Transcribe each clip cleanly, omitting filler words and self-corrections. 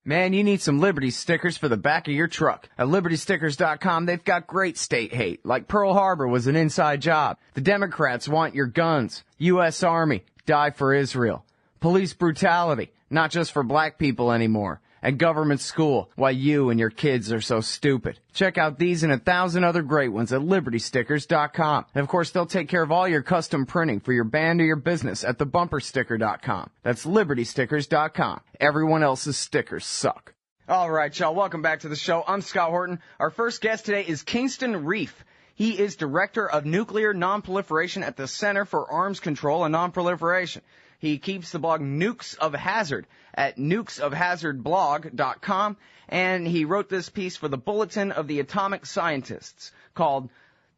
Man, you need some Liberty stickers for the back of your truck. At LibertyStickers.com, they've got great state hate, like Pearl Harbor was an inside job. The Democrats want your guns. U.S. Army, die for Israel. Police brutality, not just for black people anymore. And government school, why you and your kids are so stupid. Check out these and 1,000 other great ones at LibertyStickers.com. And of course, they'll take care of all your custom printing for your band or your business at TheBumperSticker.com. That's LibertyStickers.com. Everyone else's stickers suck. All right, y'all, welcome back to the show. I'm Scott Horton. Our first guest today is Kingston Reif. He is Director of Nuclear Non-Proliferation at the Center for Arms Control and Non-Proliferation. He keeps the blog Nukes of Hazard at nukesofhazardblog.com, and he wrote this piece for the Bulletin of the Atomic Scientists called,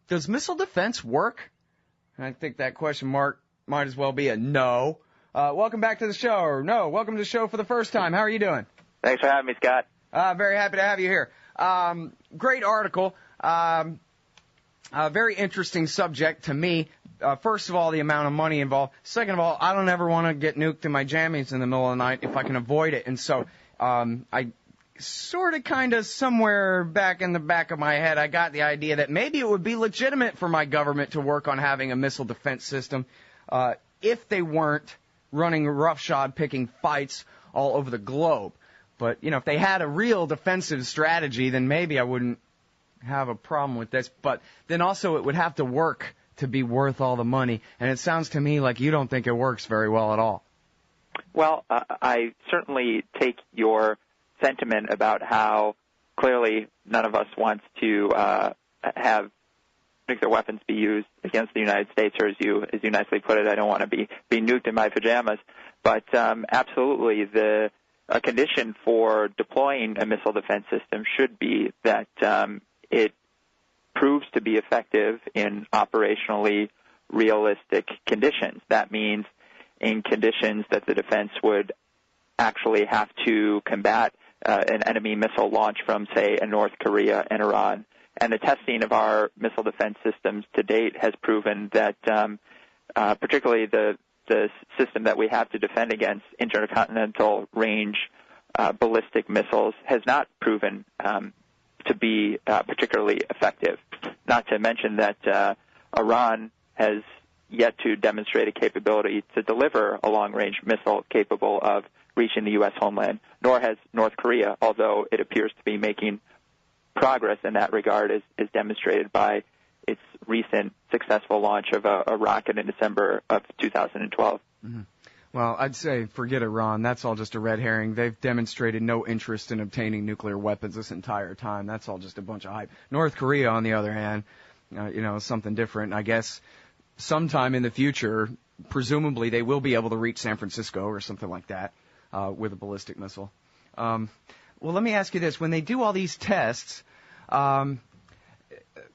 Does Missile Defense Work? And I think that question mark might as well be a no. Welcome back to the show, or no, welcome to the show for the first time. How are you doing? Thanks for having me, Scott. Very happy to have you here. Great article. Very interesting subject to me. First of all, the amount of money involved. Second of all, I don't ever want to get nuked in my jammies in the middle of the night if I can avoid it. And so I sort of kind of somewhere back in the back of my head, I got the idea that maybe it would be legitimate for my government to work on having a missile defense system if they weren't running roughshod picking fights all over the globe. But, you know, if they had a real defensive strategy, then maybe I wouldn't have a problem with this. But then also it would have to work to be worth all the money. And it sounds to me like you don't think it works very well at all. Well, I certainly take your sentiment about how clearly none of us wants to have nuclear weapons be used against the United States, or as you nicely put it, I don't want to be nuked in my pajamas. But absolutely, a condition for deploying a missile defense system should be that it proves to be effective in operationally realistic conditions. That means in conditions that the defense would actually have to combat an enemy missile launch from, say, a North Korea and Iran. And the testing of our missile defense systems to date has proven that particularly the system that we have to defend against intercontinental range ballistic missiles has not proven to be particularly effective. Not to mention that Iran has yet to demonstrate a capability to deliver a long-range missile capable of reaching the U.S. homeland, nor has North Korea, although it appears to be making progress in that regard, as demonstrated by its recent successful launch of a rocket in December of 2012. Mm-hmm. Well, I'd say forget Iran. That's all just a red herring. They've demonstrated no interest in obtaining nuclear weapons this entire time. That's all just a bunch of hype. North Korea, on the other hand, is something different. I guess sometime in the future, presumably they will be able to reach San Francisco or something like that with a ballistic missile. Well, let me ask you this. When they do all these tests,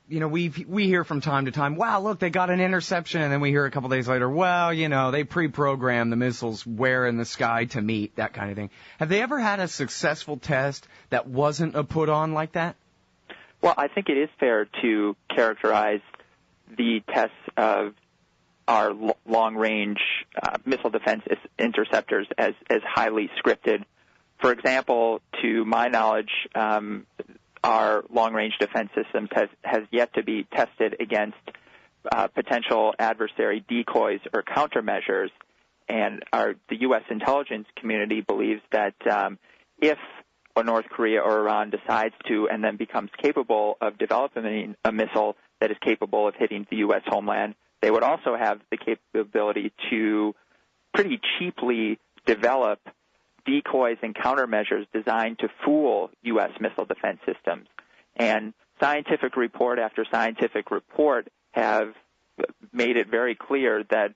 we hear from time to time, wow, look, they got an interception, and then we hear a couple days later, well, they pre-programmed the missiles where in the sky to meet, that kind of thing. Have they ever had a successful test that wasn't a put-on like that? Well, I think it is fair to characterize the tests of our long-range missile defense interceptors as highly scripted. For example, to my knowledge, our long-range defense systems has yet to be tested against potential adversary decoys or countermeasures. And the U.S. intelligence community believes that if North Korea or Iran decides to and then becomes capable of developing a missile that is capable of hitting the U.S. homeland, they would also have the capability to pretty cheaply develop decoys and countermeasures designed to fool U.S. missile defense systems. And scientific report after scientific report have made it very clear that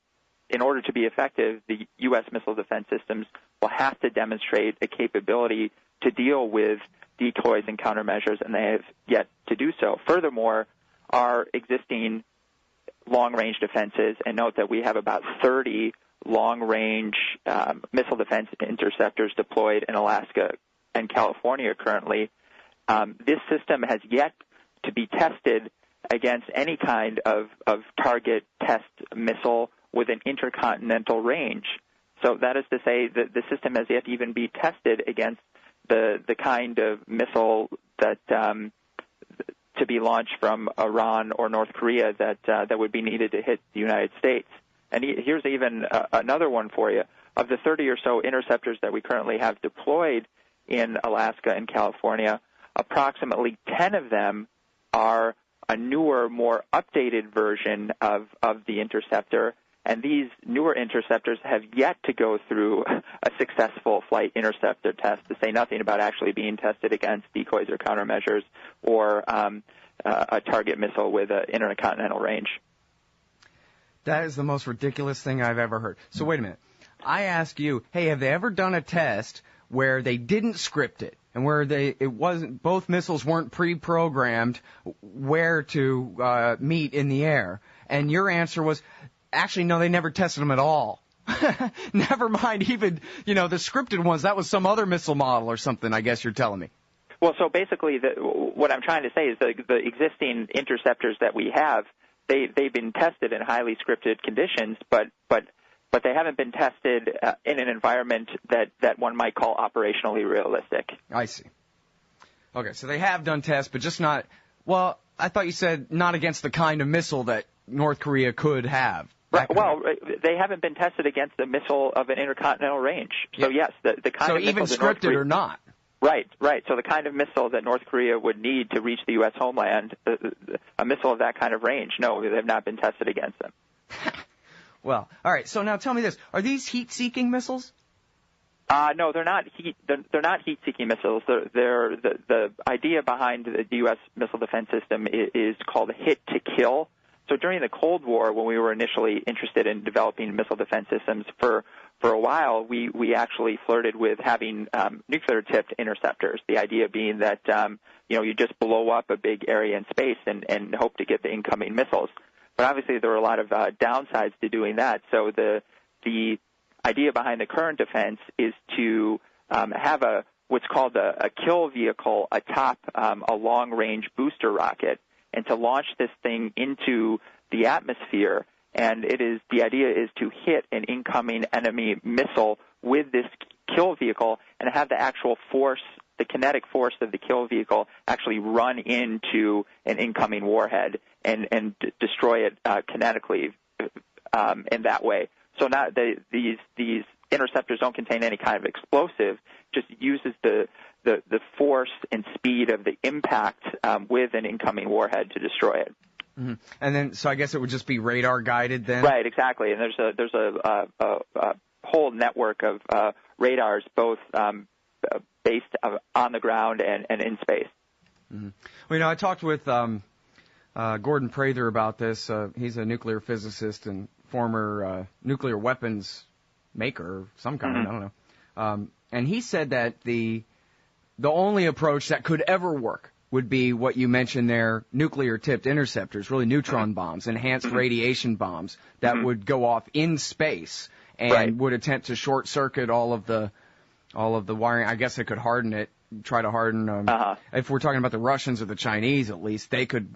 in order to be effective, the U.S. missile defense systems will have to demonstrate a capability to deal with decoys and countermeasures, and they have yet to do so. Furthermore, our existing long-range defenses, and note that we have about 30 long-range missile defense interceptors deployed in Alaska and California currently. This system has yet to be tested against any kind of target test missile with an intercontinental range. So that is to say that the system has yet to even be tested against the kind of missile that to be launched from Iran or North Korea that would be needed to hit the United States. And here's even another one for you. Of the 30 or so interceptors that we currently have deployed in Alaska and California, approximately 10 of them are a newer, more updated version of the interceptor, and these newer interceptors have yet to go through a successful flight interceptor test, to say nothing about actually being tested against decoys or countermeasures or a target missile with an intercontinental range. That is the most ridiculous thing I've ever heard. So wait a minute. I ask you, hey, have they ever done a test where they didn't script it and where both missiles weren't pre-programmed where to meet in the air? And your answer was, actually, no, they never tested them at all. Never mind even, the scripted ones. That was some other missile model or something, I guess you're telling me. Well, so basically what I'm trying to say is the existing interceptors that we have, they've been tested in highly scripted conditions, but they haven't been tested in an environment that one might call operationally realistic. I see. Okay, so they have done tests, but just not, well, I thought you said not against the kind of missile that North Korea could have. Right. Well, they haven't been tested against a missile of an intercontinental range. So, yes, the kind of missile. So even scripted or not. Right. So the kind of missile that North Korea would need to reach the U.S. homeland, a missile of that kind of range, no, they have not been tested against them. Well, all right. So now tell me this: are these heat-seeking missiles? No, they're not They're not heat-seeking missiles. They're the idea behind the U.S. missile defense system is called hit-to-kill. So during the Cold War, when we were initially interested in developing missile defense systems, for a while we actually flirted with having nuclear-tipped interceptors. The idea being that you just blow up a big area in space and hope to get the incoming missiles. But obviously there are a lot of downsides to doing that. So the idea behind the current defense is to have what's called a kill vehicle atop a long-range booster rocket, and to launch this thing into the atmosphere. And the idea is to hit an incoming enemy missile with this kill vehicle and have the actual force, the kinetic force of the kill vehicle, actually run into an incoming warhead and destroy it kinetically in that way. So now these interceptors don't contain any kind of explosive, just uses the force and speed of the impact with an incoming warhead to destroy it. Mm-hmm. And then, so I guess it would just be radar guided then? Right, exactly. And there's a whole network of radars, both based on the ground and in space. Mm-hmm. Well, I talked with Gordon Prather about this. He's a nuclear physicist and former nuclear weapons maker of some kind. Mm-hmm. I don't know. And he said that the only approach that could ever work would be what you mentioned there, nuclear-tipped interceptors, really neutron bombs, enhanced radiation bombs that would go off in space and would attempt to short-circuit all of the wiring. I guess they could harden it, try to harden. If we're talking about the Russians or the Chinese, at least, they could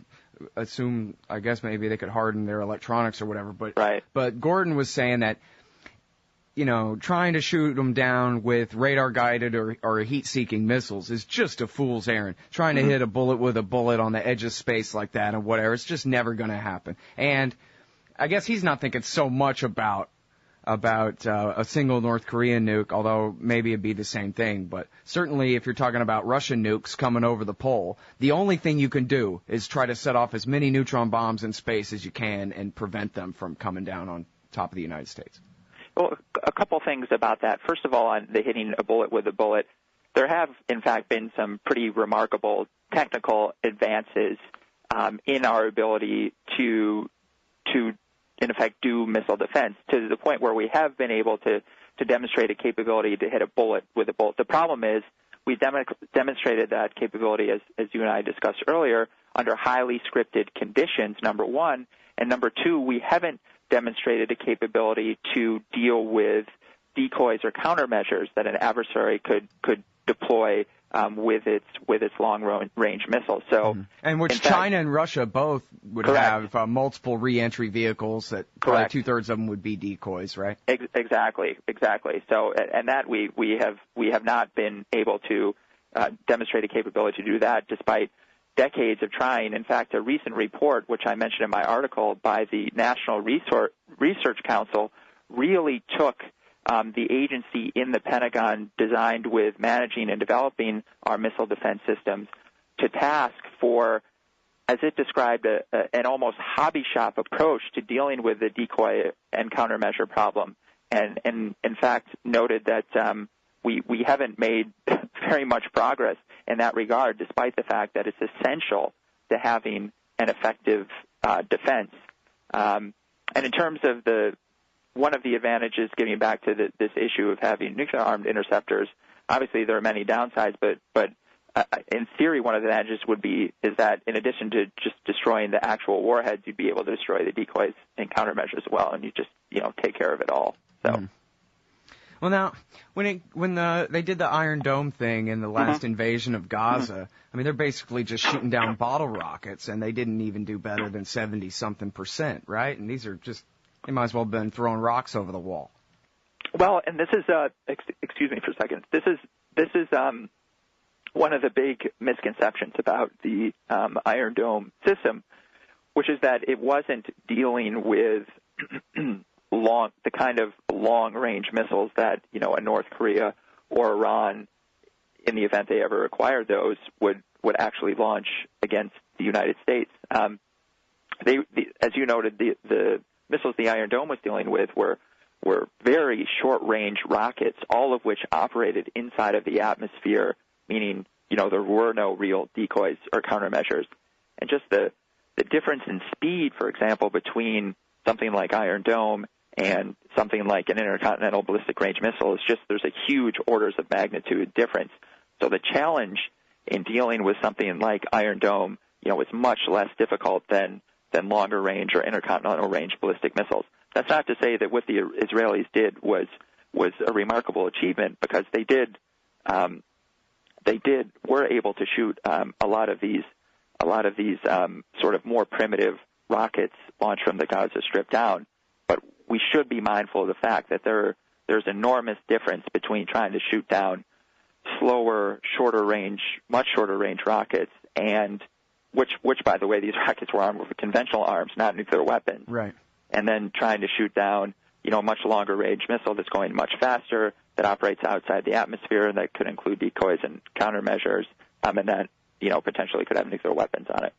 assume, I guess maybe they could harden their electronics or whatever. But Gordon was saying that, trying to shoot them down with radar-guided or heat-seeking missiles is just a fool's errand. Trying to hit a bullet with a bullet on the edge of space like that and whatever, it's just never going to happen. And I guess he's not thinking so much about a single North Korean nuke, although maybe it'd be the same thing. But certainly if you're talking about Russian nukes coming over the pole, the only thing you can do is try to set off as many neutron bombs in space as you can and prevent them from coming down on top of the United States. Well, a couple things about that. First of all, on the hitting a bullet with a bullet, there have, in fact, been some pretty remarkable technical advances in our ability to, in effect, do missile defense, to the point where we have been able to demonstrate a capability to hit a bullet with a bullet. The problem is we demonstrated that capability, as you and I discussed earlier, under highly scripted conditions, number one. And number two, we haven't demonstrated a capability to deal with decoys or countermeasures that an adversary could deploy with its long-range missiles. So, and which China and Russia both would have multiple re-entry vehicles that probably two-thirds of them would be decoys, right? Exactly. So, and that we have not been able to demonstrated capability to do that despite decades of trying. In fact, a recent report, which I mentioned in my article, by the National Research Council really took the agency in the Pentagon designed with managing and developing our missile defense systems to task for, as it described, an almost hobby shop approach to dealing with the decoy and countermeasure problem. And in fact, noted that we haven't made very much progress in that regard, despite the fact that it's essential to having an effective defense. And in terms of one of the advantages, getting back to this issue of having nuclear-armed interceptors, obviously there are many downsides, but in theory, one of the advantages is that in addition to just destroying the actual warheads, you'd be able to destroy the decoys and countermeasures as well, and you just take care of it all. So. Mm. Well, now, when they did the Iron Dome thing in the last invasion of Gaza, I mean, they're basically just shooting down bottle rockets, and they didn't even do better than 70-something%, right? And these are just, they might as well have been throwing rocks over the wall. Well, and this is, excuse me for a second, this is one of the big misconceptions about the Iron Dome system, which is that it wasn't dealing with the kind of long-range missiles that, a North Korea or Iran, in the event they ever acquired those, would actually launch against the United States. As you noted, the missiles the Iron Dome was dealing with were very short-range rockets, all of which operated inside of the atmosphere, meaning, there were no real decoys or countermeasures. And just the difference in speed, for example, between something like Iron Dome and something like an intercontinental ballistic range missile is just, there's a huge orders of magnitude difference. So the challenge in dealing with something like Iron Dome, is much less difficult than longer range or intercontinental range ballistic missiles. That's not to say that what the Israelis did was a remarkable achievement, because they were able to shoot a lot of these sort of more primitive rockets launched from the Gaza Strip down. But we should be mindful of the fact that there's enormous difference between trying to shoot down slower, much shorter range rockets, and which by the way, these rockets were armed with conventional arms, not nuclear weapons. Right. And then trying to shoot down, a much longer range missile that's going much faster, that operates outside the atmosphere, and that could include decoys and countermeasures, and that, potentially could have nuclear weapons on it.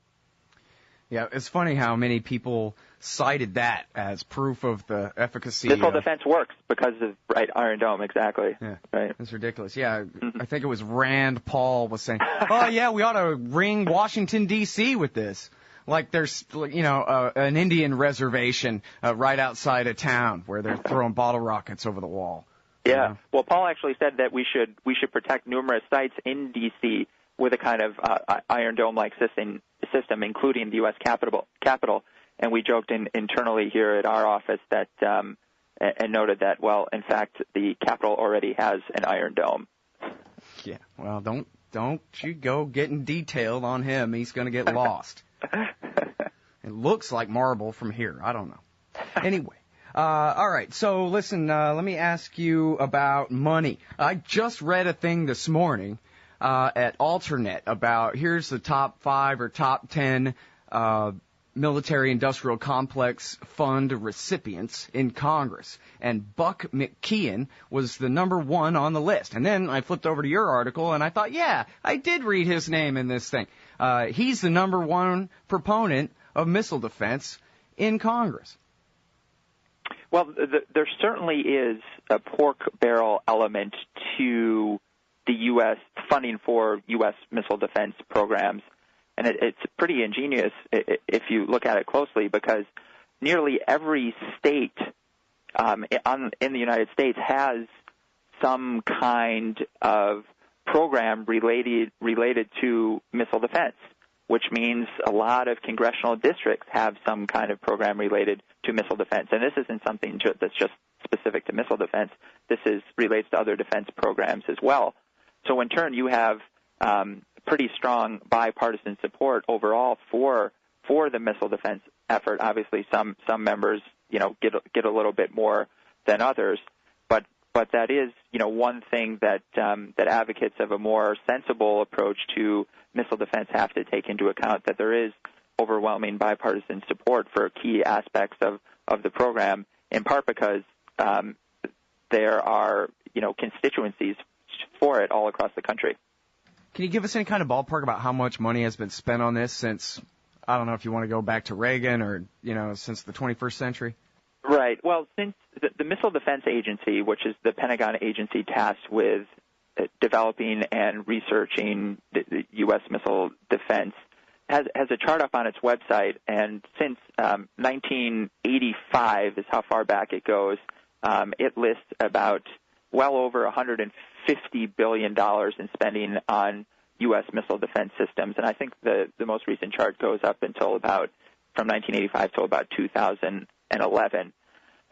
Yeah, it's funny how many people cited that as proof of the efficacy. Missile defense works because of Iron Dome, exactly. Yeah, right. It's ridiculous. Yeah, I think it was Rand Paul was saying, "Oh yeah, we ought to ring Washington D.C. with this." Like there's, an Indian reservation right outside of town where they're throwing bottle rockets over the wall. Yeah. Well, Paul actually said that we should protect numerous sites in D.C. with a kind of Iron Dome-like system, including the U.S. Capitol. And we joked internally here at our office that and noted that, well, in fact, the Capitol already has an Iron Dome. Yeah. Well, don't you go getting detailed on him. He's going to get lost. It looks like marble from here. I don't know. Anyway. All right. So listen, let me ask you about money. I just read a thing this morning at Alternet about here's the top 5 or top 10 military industrial complex fund recipients in Congress, and Buck McKeon was the number 1 on the list. And then I flipped over to your article and I thought, yeah, I did read his name in this thing. He's the number 1 proponent of missile defense in Congress. Well, there certainly is a pork barrel element to the U.S. funding for U.S. missile defense programs. And it's pretty ingenious if you look at it closely, because nearly every state in the United States has some kind of program related to missile defense, which means a lot of congressional districts have some kind of program related to missile defense. And this isn't something that's just specific to missile defense. This relates to other defense programs as well. So in turn, you have pretty strong bipartisan support overall for the missile defense effort. Obviously, some members get a little bit more than others, but but that is, one thing that that advocates of a more sensible approach to missile defense have to take into account, that there is overwhelming bipartisan support for key aspects of the program, in part because there are, constituencies for it all across the country. Can you give us any kind of ballpark about how much money has been spent on this since, I don't know if you want to go back to Reagan or, since the 21st century? Right. Well, since the Missile Defense Agency, which is the Pentagon agency tasked with developing and researching the U.S. missile defense, has a chart up on its website, and since 1985 is how far back it goes, it lists about well over $150 billion in spending on U.S. missile defense systems. And I think the most recent chart goes up until about, from 1985 till about 2011.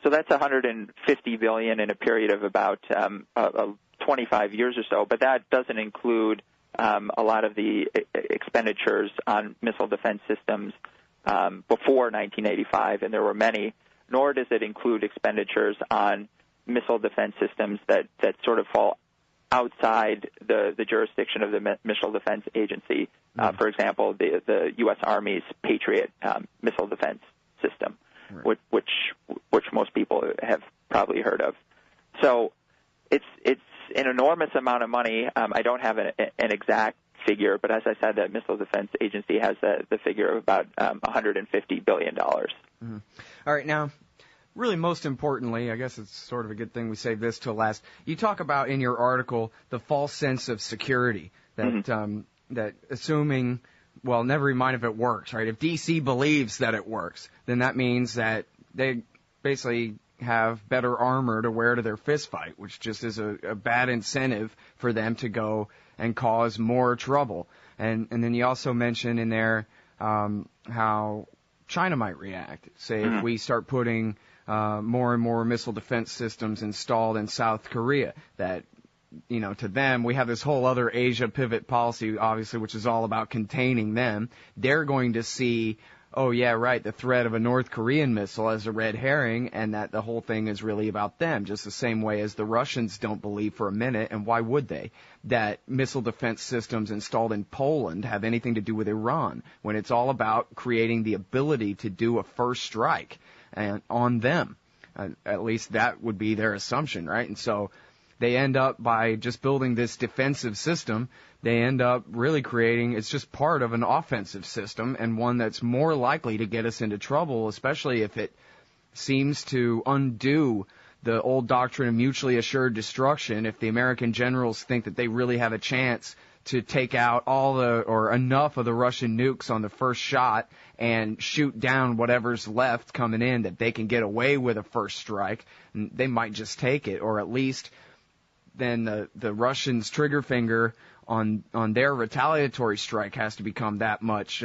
So that's $150 billion in a period of about 25 years or so. But that doesn't include a lot of the expenditures on missile defense systems before 1985, and there were many. Nor does it include expenditures on missile defense systems that sort of fall outside the jurisdiction of the Missile Defense Agency. For example, the U.S. Army's Patriot missile defense system, right, which most people have probably heard of. So it's an enormous amount of money. I don't have an exact figure, but as I said, the Missile Defense Agency has the figure of about $150 billion. Mm-hmm. All right, now, really most importantly, I guess it's sort of a good thing we save this till last, you talk about in your article the false sense of security, that that assuming, well, never mind if it works, right? If D.C. believes that it works, then that means that they basically have better armor to wear to their fist fight, which just is a bad incentive for them to go and cause more trouble. And then you also mention in there how China might react. Say if we start putting more and more missile defense systems installed in South Korea, that, to them, we have this whole other Asia pivot policy, obviously, which is all about containing them. They're going to see, oh, yeah, right, the threat of a North Korean missile as a red herring, and that the whole thing is really about them, just the same way as the Russians don't believe for a minute, and why would they, that missile defense systems installed in Poland have anything to do with Iran, when it's all about creating the ability to do a first strike on them. At least that would be their assumption, right? And so they end up, by just building this defensive system, they end up really creating, it's just part of an offensive system, and one that's more likely to get us into trouble, especially if it seems to undo the old doctrine of mutually assured destruction. If the American generals think that they really have a chance to take out or enough of the Russian nukes on the first shot and shoot down whatever's left coming in, that they can get away with a first strike, they might just take it, or at least then the Russians' trigger finger on their retaliatory strike has to become that much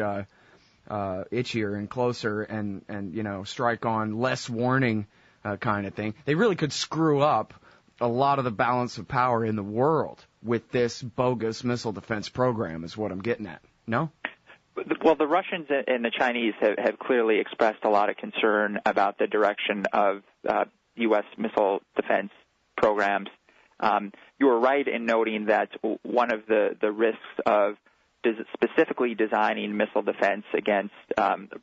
itchier and closer, and strike on less warning kind of thing. They really could screw up a lot of the balance of power in the world with this bogus missile defense program, is what I'm getting at. No? Well, the Russians and the Chinese have clearly expressed a lot of concern about the direction of U.S. missile defense programs. You were right in noting that one of the risks of specifically designing missile defense against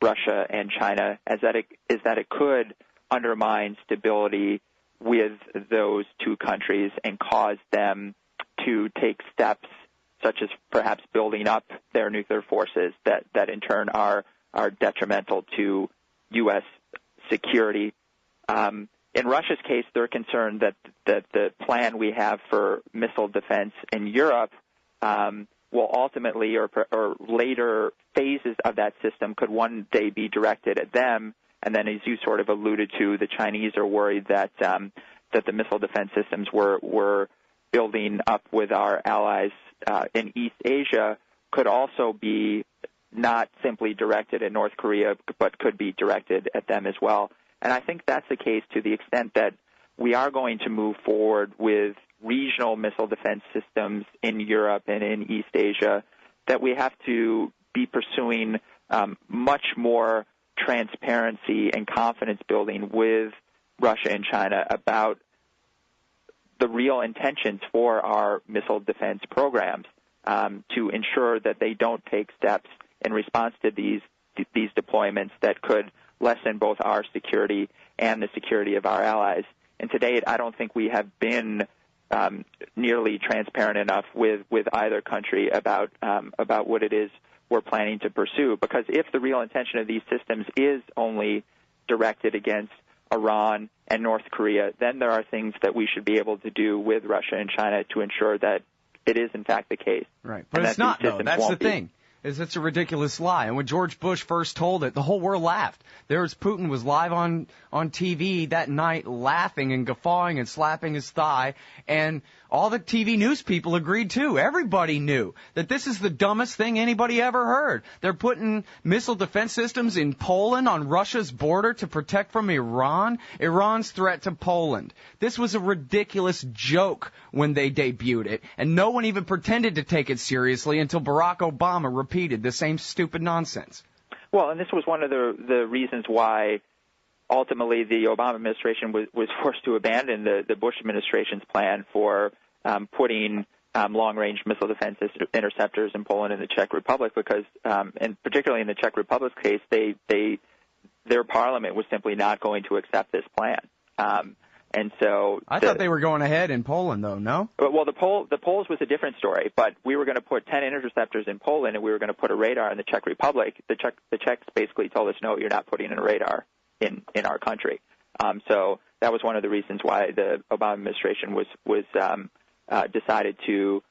Russia and China is that it could undermine stability with those two countries and cause them to take steps such as perhaps building up their nuclear forces that in turn are detrimental to U.S. security. In Russia's case, they're concerned that the plan we have for missile defense in Europe will ultimately, or later phases of that system could one day be directed at them. And then, as you sort of alluded to, the Chinese are worried that the missile defense systems we're building up with our allies in East Asia could also be not simply directed at North Korea, but could be directed at them as well. And I think that's the case to the extent that we are going to move forward with regional missile defense systems in Europe and in East Asia, that we have to be pursuing much more transparency and confidence building with Russia and China about the real intentions for our missile defense programs to ensure that they don't take steps in response to these deployments that could lessen both our security and the security of our allies. And to date, I don't think we have been nearly transparent enough with either country about what it is we're planning to pursue. Because if the real intention of these systems is only directed against Iran and North Korea, then there are things that we should be able to do with Russia and China to ensure that it is in fact the case. Right, but it's not, though. That's the thing. It's a ridiculous lie. And when George Bush first told it, the whole world laughed. Putin was live on TV that night laughing and guffawing and slapping his thigh, and all the TV news people agreed too. Everybody knew that this is the dumbest thing anybody ever heard. They're putting missile defense systems in Poland on Russia's border to protect from Iran's threat to Poland. This was a ridiculous joke when they debuted it, and no one even pretended to take it seriously until Barack Obama repeated the same stupid nonsense. Well, and this was one of the reasons why ultimately the Obama administration was forced to abandon the Bush administration's plan for putting long-range missile defense interceptors in Poland and the Czech Republic, because, and particularly in the Czech Republic's case, their parliament was simply not going to accept this plan. And so I thought they were going ahead in Poland, though, no? Well, the Poles was a different story, but we were going to put 10 interceptors in Poland, and we were going to put a radar in the Czech Republic. The Czechs basically told us, no, you're not putting in a radar in our country. So that was one of the reasons why the Obama administration was decided to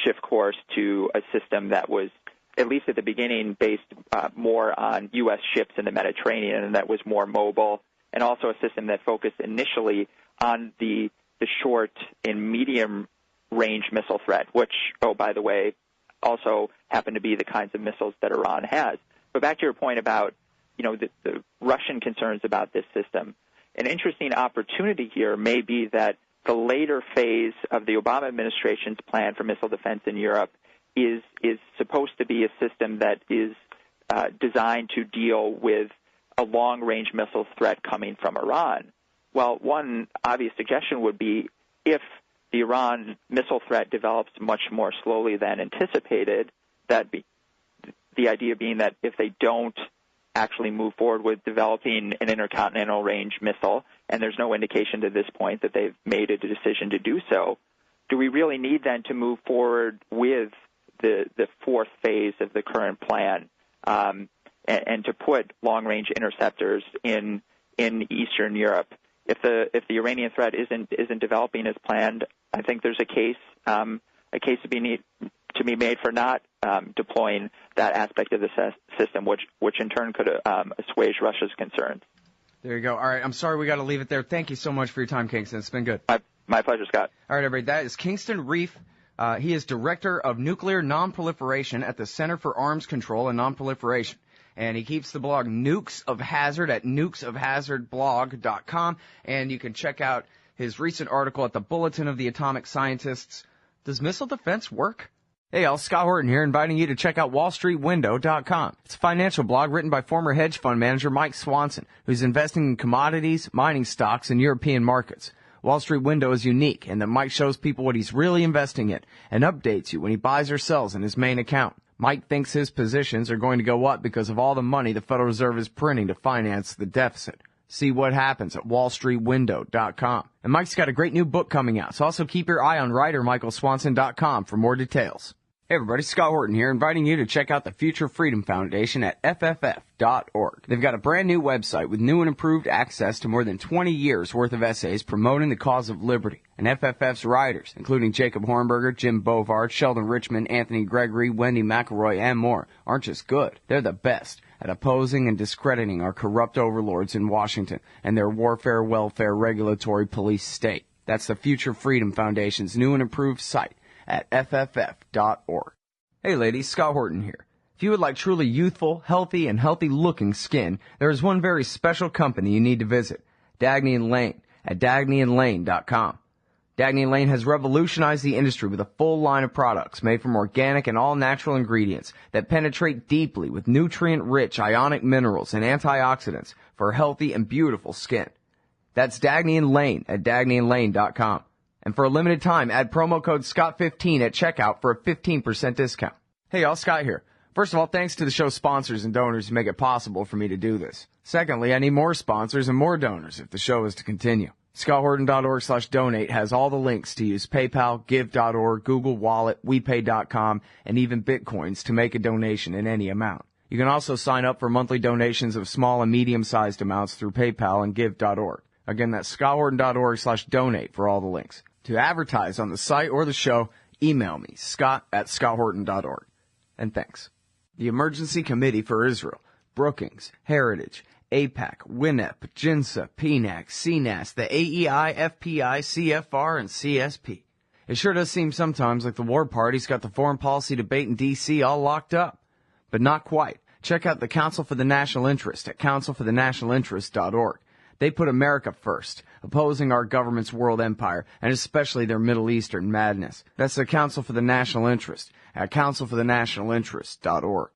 shift course to a system that was, at least at the beginning, based more on U.S. ships in the Mediterranean, and that was more mobile, and also a system that focused initially on the short and medium-range missile threat, which, oh, by the way, also happen to be the kinds of missiles that Iran has. But back to your point about, the Russian concerns about this system, an interesting opportunity here may be that the later phase of the Obama administration's plan for missile defense in Europe is supposed to be a system that is designed to deal with a long-range missile threat coming from Iran. Well, one obvious suggestion would be if the Iran missile threat develops much more slowly than anticipated, the idea being that if they don't actually move forward with developing an intercontinental range missile, and there's no indication to this point that they've made a decision to do so, do we really need then to move forward with the fourth phase of the current plan and to put long-range interceptors in Eastern Europe? If the Iranian threat isn't developing as planned, I think there's a case to be made for not deploying that aspect of the system, which in turn could assuage Russia's concerns. There you go. All right, I'm sorry we got to leave it there. Thank you so much for your time, Kingston. It's been good. My pleasure, Scott. All right, everybody. That is Kingston Reif. He is Director of Nuclear Non-Proliferation at the Center for Arms Control and Non-Proliferation. And he keeps the blog Nukes of Hazard at nukesofhazardblog.com. And you can check out his recent article at the Bulletin of the Atomic Scientists. Does missile defense work? Hey, y'all, Scott Horton here, inviting you to check out wallstreetwindow.com. It's a financial blog written by former hedge fund manager Mike Swanson, who's investing in commodities, mining stocks, and European markets. Wall Street Window is unique in that Mike shows people what he's really investing in and updates you when he buys or sells in his main account. Mike thinks his positions are going to go up because of all the money the Federal Reserve is printing to finance the deficit. See what happens at wallstreetwindow.com. And Mike's got a great new book coming out, so also keep your eye on writermichaelswanson.com for more details. Hey everybody, Scott Horton here, inviting you to check out the Future Freedom Foundation at fff.org. They've got a brand new website with new and improved access to more than 20 years worth of essays promoting the cause of liberty. And FFF's writers, including Jacob Hornberger, Jim Bovard, Sheldon Richman, Anthony Gregory, Wendy McElroy, and more, aren't just good. They're the best at opposing and discrediting our corrupt overlords in Washington and their warfare, welfare, regulatory police state. That's the Future Freedom Foundation's new and improved site at fff.org. Hey ladies, Scott Horton here. If you would like truly youthful, healthy, and healthy-looking skin, there is one very special company you need to visit, Dagny & Lane at dagnyandlane.com. Dagny & Lane has revolutionized the industry with a full line of products made from organic and all-natural ingredients that penetrate deeply with nutrient-rich ionic minerals and antioxidants for healthy and beautiful skin. That's Dagny & Lane at dagnyandlane.com. And for a limited time, add promo code SCOTT15 at checkout for a 15% discount. Hey y'all, Scott here. First of all, thanks to the show's sponsors and donors who make it possible for me to do this. Secondly, I need more sponsors and more donors if the show is to continue. ScottHorton.org/donate has all the links to use PayPal, Give.org, Google Wallet, WePay.com, and even Bitcoins to make a donation in any amount. You can also sign up for monthly donations of small and medium-sized amounts through PayPal and Give.org. Again, that's ScottHorton.org/donate for all the links. To advertise on the site or the show, email me, Scott@ScottHorton.org. And thanks. The Emergency Committee for Israel, Brookings, Heritage, AIPAC, WINEP, JINSA, PNAC, CNAS, the AEI, FPI, CFR, and CSP. It sure does seem sometimes like the war party's got the foreign policy debate in D.C. all locked up. But not quite. Check out the Council for the National Interest at councilforthenationalinterest.org. They put America first, opposing our government's world empire, and especially their Middle Eastern madness. That's the Council for the National Interest at councilforthenationalinterest.org.